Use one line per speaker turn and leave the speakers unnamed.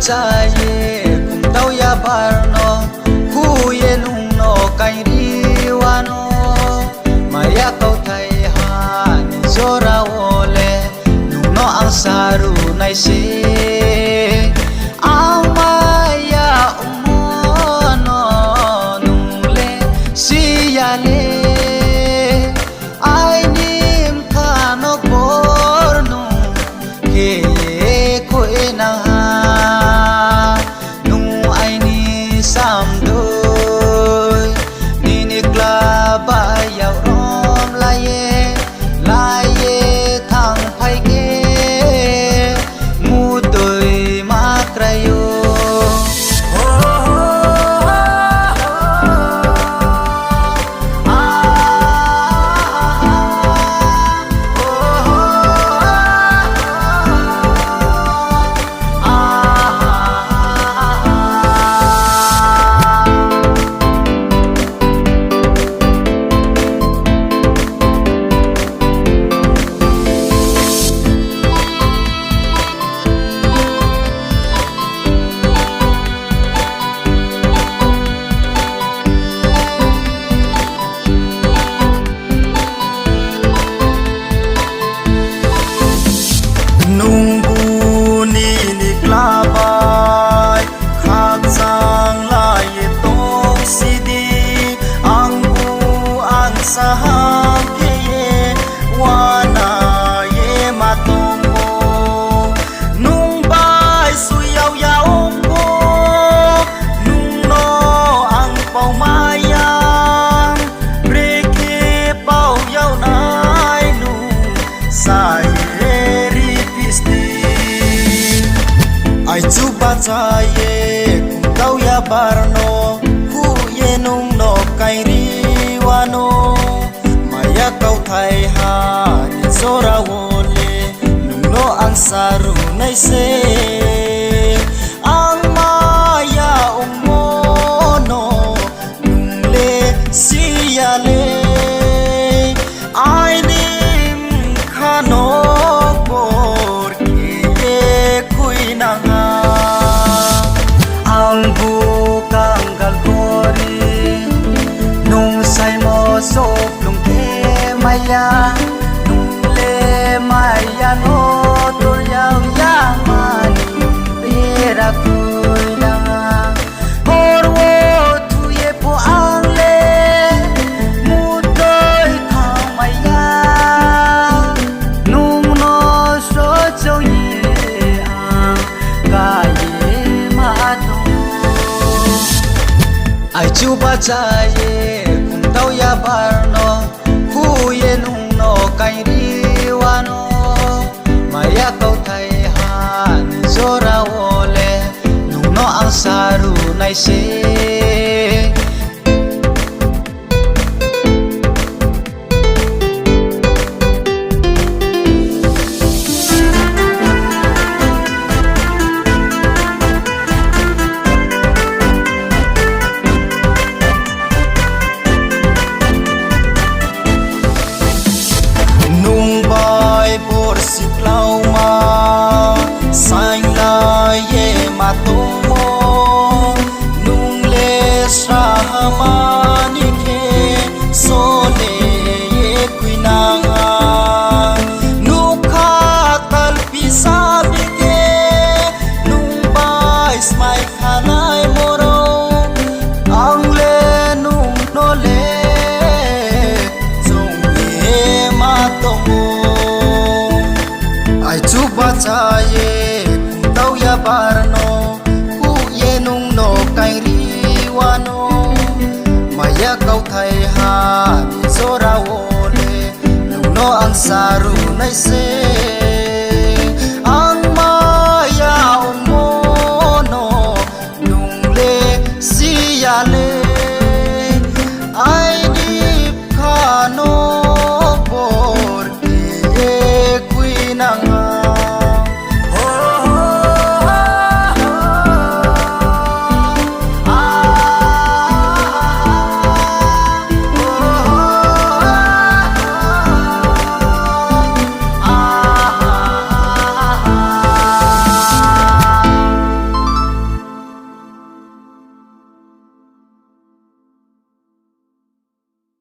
cha ye kum tau ya bar no khu ye nung no kai ri wa no maya kau thai ha ni zora ole nung no ang saru nai se amaya umono nung le si ya le ai nim khano por nu ke khoi na ha nung ai ni sam doi ni ni kla ba yaw rom la ye thang phai ke mu doi ma krayo nung bu ni ni klabai khak sang lai tong si di ang bu ang saham ke ye wana ye ma tong mo nung bai su yau yau ko nung no ang pau mai yang breke pau yau nai nung sai ai chu ba cha ye kum tau ya bar no khu ye nung no kai ri wa no maya kau thai ha ni zora wole nung no ang saru nai se ang maya mo no nung le si ya le ai nim khano por ke kui na sop lung the maya nung le maya no to yang ya mani pera kuina por wo tu ye po ang le mu doi tha maya nung no so chou ye ang ka ye ma to ai chu ba cha ye tau ya bar no khu ye nung no kai ri wa no maya kau thai ha ni zora ole nung no ang saru nai se por si clau ma sai la ye ma to mo nung le sa ma ni ke so le ye kuina nu kha tal pi sa bi ke nung bai smai khanai moro ang le nung no le zong ye ma to ai chu ba cha ye kum tau ya bar no khu ye nung no kai ri wa no maya kau thai ha ni zora wole nung no ang saru nai se